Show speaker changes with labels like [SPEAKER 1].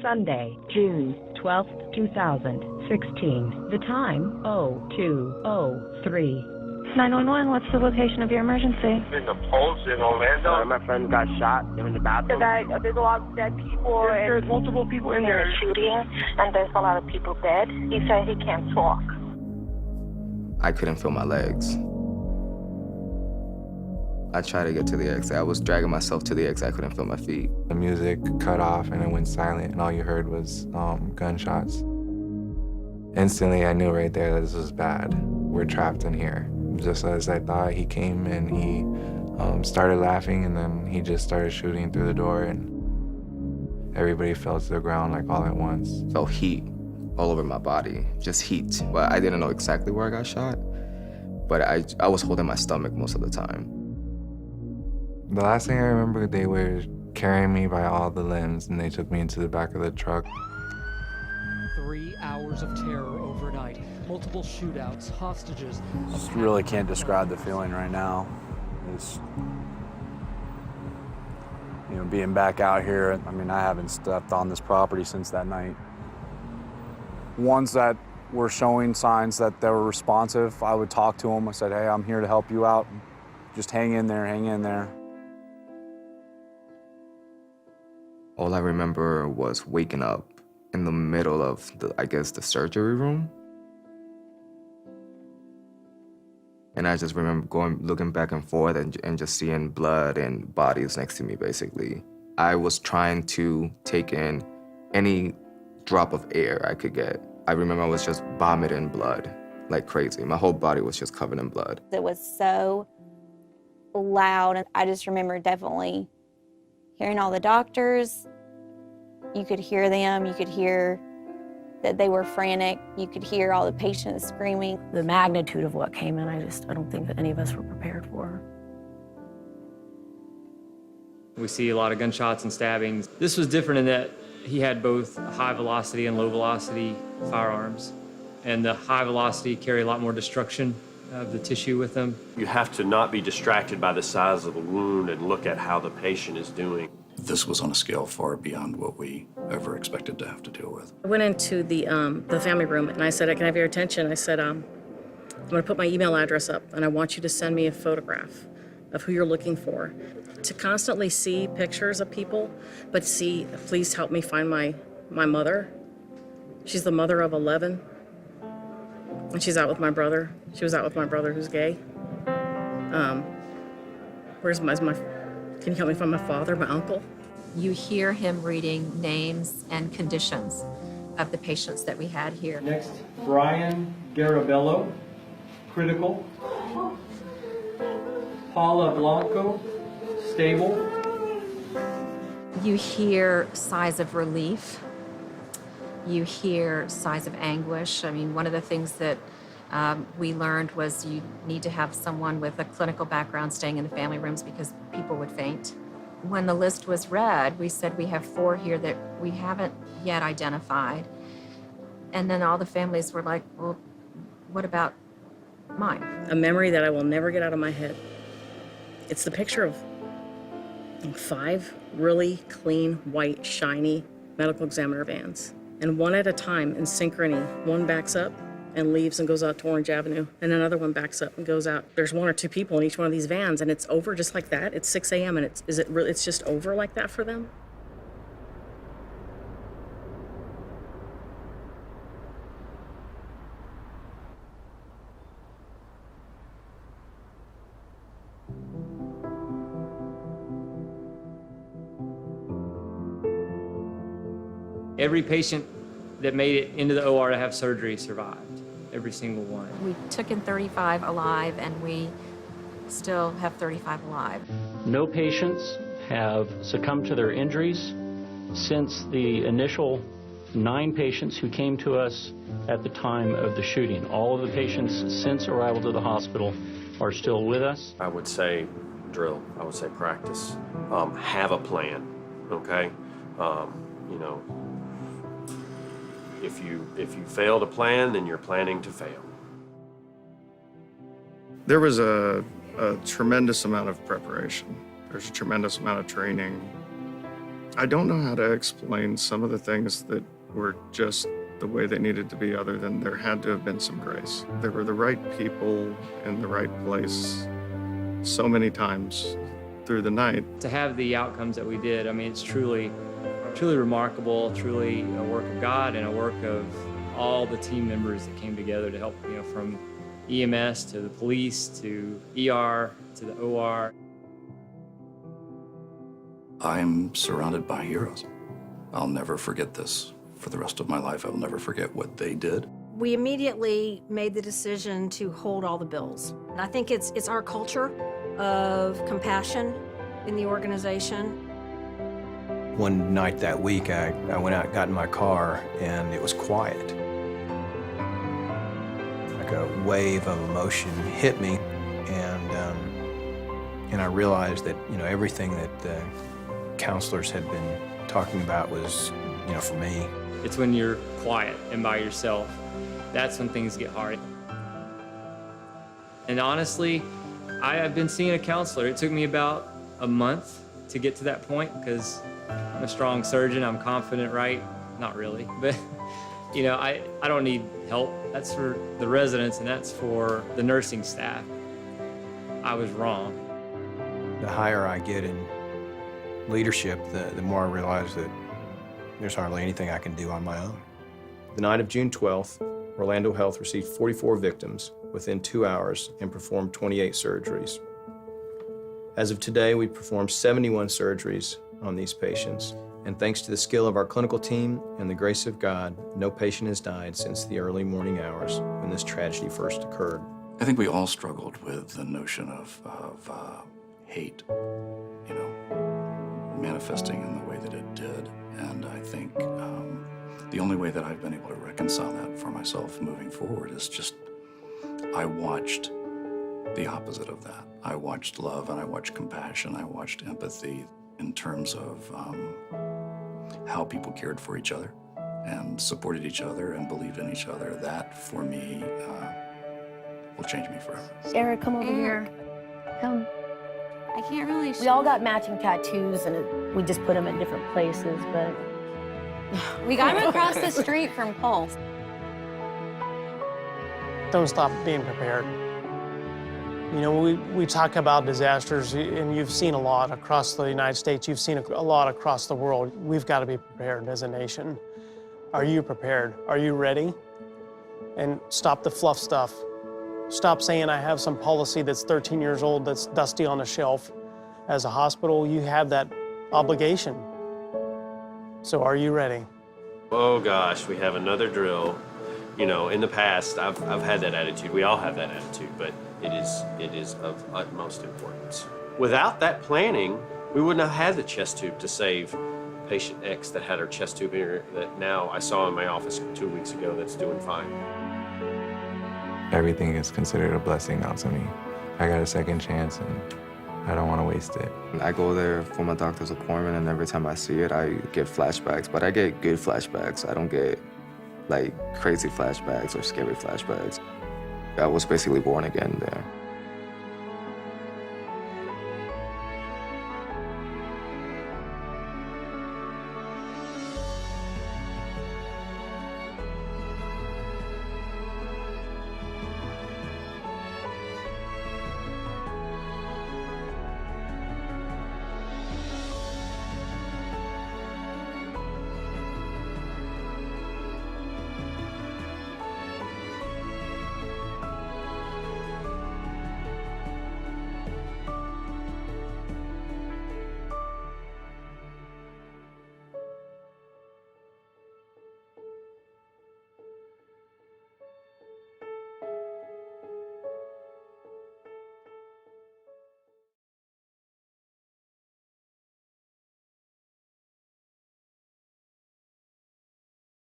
[SPEAKER 1] Sunday, June 12th, 2016. The time, 02:03.
[SPEAKER 2] 911, what's the location of your emergency?
[SPEAKER 3] In the Pulse in Orlando.
[SPEAKER 4] My friend got shot in the bathroom.
[SPEAKER 5] There's a lot of dead people.
[SPEAKER 3] There's multiple people in there.
[SPEAKER 5] Shooting, and there's a lot of people dead. He said he can't talk.
[SPEAKER 6] I couldn't feel my legs. I tried to get to the exit. I was dragging myself to the exit. I couldn't feel my feet.
[SPEAKER 7] The music cut off and it went silent, and all you heard was gunshots. Instantly, I knew right there that this was bad. We're trapped in here. Just as I thought, he came and he started laughing, and then he just started shooting through the door, and everybody fell to the ground like all at once.
[SPEAKER 6] Felt heat all over my body, just heat. But I didn't know exactly where I got shot, but I was holding my stomach most of the time.
[SPEAKER 7] The last thing I remember, they were carrying me by all the limbs, and they took me into the back of the truck.
[SPEAKER 8] 3 hours of terror overnight, multiple shootouts, hostages.
[SPEAKER 9] Just really can't describe the feeling right now. It's, being back out here, I mean, I haven't stepped on this property since that night. Ones that were showing signs that they were responsive, I would talk to them. I said, hey, I'm here to help you out. Just hang in there, hang in there.
[SPEAKER 6] All I remember was waking up in the middle of the surgery room. And I just remember looking back and forth and just seeing blood and bodies next to me, basically. I was trying to take in any drop of air I could get. I remember I was just vomiting blood like crazy. My whole body was just covered in blood.
[SPEAKER 2] It was so loud, and I just remember definitely hearing all the doctors. You could hear them, you could hear that they were frantic, you could hear all the patients screaming.
[SPEAKER 10] The magnitude of what came in, I don't think that any of us were prepared for.
[SPEAKER 11] We see a lot of gunshots and stabbings. This was different in that he had both high velocity and low velocity firearms. And the high velocity carry a lot more destruction of the tissue with them.
[SPEAKER 12] You have to not be distracted by the size of the wound and look at how the patient is doing.
[SPEAKER 13] This was on a scale far beyond what we ever expected to have to deal with.
[SPEAKER 10] I went into the family room and I said, can I have your attention? I said, I'm gonna put my email address up and I want you to send me a photograph of who you're looking for. To constantly see pictures of people, but please help me find my mother. She's the mother of 11. And she's out with my brother. She was out with my brother who's gay. Can you help me find my father, my uncle?
[SPEAKER 14] You hear him reading names and conditions of the patients that we had here.
[SPEAKER 15] Next, Brian Garabello, critical. Paula Blanco, stable.
[SPEAKER 14] You hear sighs of relief. You hear sighs of anguish. I mean, one of the things that we learned was you need to have someone with a clinical background staying in the family rooms because people would faint. When the list was read, we said we have 4 here that we haven't yet identified. And then all the families were like, well, what about mine?
[SPEAKER 10] A memory that I will never get out of my head. It's the picture of 5 really clean, white, shiny medical examiner vans. And one at a time in synchrony, one backs up and leaves and goes out to Orange Avenue, and another one backs up and goes out. There's 1 or 2 people in each one of these vans, and it's over just like that. It's 6 a.m. and it's just over like that for them?
[SPEAKER 11] Every patient that made it into the OR to have surgery survived. Every single one.
[SPEAKER 14] We took in 35 alive, and we still have 35 alive.
[SPEAKER 16] No patients have succumbed to their injuries since the initial 9 patients who came to us at the time of the shooting. All of the patients since arrival to the hospital are still with us.
[SPEAKER 12] I would say drill. I would say practice. Have a plan, okay? If you fail to plan, then you're planning to fail.
[SPEAKER 17] There was a tremendous amount of preparation. There's a tremendous amount of training. I don't know how to explain some of the things that were just the way they needed to be, other than there had to have been some grace. There were the right people in the right place so many times through the night.
[SPEAKER 11] To have the outcomes that we did, I mean, it's truly remarkable, truly a work of God and a work of all the team members that came together to help, from EMS to the police to ER to the OR.
[SPEAKER 13] I'm surrounded by heroes. I'll never forget this. For the rest of my life, I'll never forget what they did.
[SPEAKER 18] We immediately made the decision to hold all the bills. And I think it's our culture of compassion in the organization.
[SPEAKER 19] One night that week, I went out, got in my car, and it was quiet. Like a wave of emotion hit me, and I realized that everything that the counselors had been talking about was for me.
[SPEAKER 11] It's when you're quiet and by yourself, that's when things get hard. And honestly, I've been seeing a counselor. It took me about a month to get to that point because I'm a strong surgeon. I'm confident, right? Not really, but I don't need help. That's for the residents and that's for the nursing staff. I was wrong.
[SPEAKER 19] The higher I get in leadership, the more I realize that there's hardly anything I can do on my own.
[SPEAKER 20] The night of June 12th, Orlando Health received 44 victims within 2 hours and performed 28 surgeries. As of today, we've performed 71 surgeries on these patients, and thanks to the skill of our clinical team and the grace of God, no patient has died since the early morning hours when this tragedy first occurred.
[SPEAKER 13] I think we all struggled with the notion of hate, manifesting in the way that it did. And I think the only way that I've been able to reconcile that for myself moving forward is just, I watched the opposite of that. I watched love and I watched compassion, I watched empathy in terms of how people cared for each other and supported each other and believed in each other. That, for me, will change me forever.
[SPEAKER 21] Eric, come over here. Come.
[SPEAKER 2] I can't really
[SPEAKER 21] We all got matching tattoos, and we just put them in different places, but...
[SPEAKER 2] We got him across the street from Pulse.
[SPEAKER 22] Don't stop being prepared. We talk about disasters, and you've seen a lot across the United States. You've seen a lot across the world. We've got to be prepared as a nation. Are you prepared? Are you ready? And stop the fluff stuff. Stop saying I have some policy that's 13 years old that's dusty on the shelf. As a hospital, you have that obligation. So are you ready?
[SPEAKER 12] Oh gosh, we have another drill. In the past, I've had that attitude. We all have that attitude, but it is of utmost importance. Without that planning, we wouldn't have had the chest tube to save patient X that had her chest tube here that now I saw in my office 2 weeks ago that's doing fine.
[SPEAKER 7] Everything is considered a blessing now to me. I got a second chance and I don't want to waste it.
[SPEAKER 6] I go there for my doctor's appointment, and every time I see it, I get flashbacks, but I get good flashbacks. I don't get crazy flashbacks or scary flashbacks. I was basically born again there.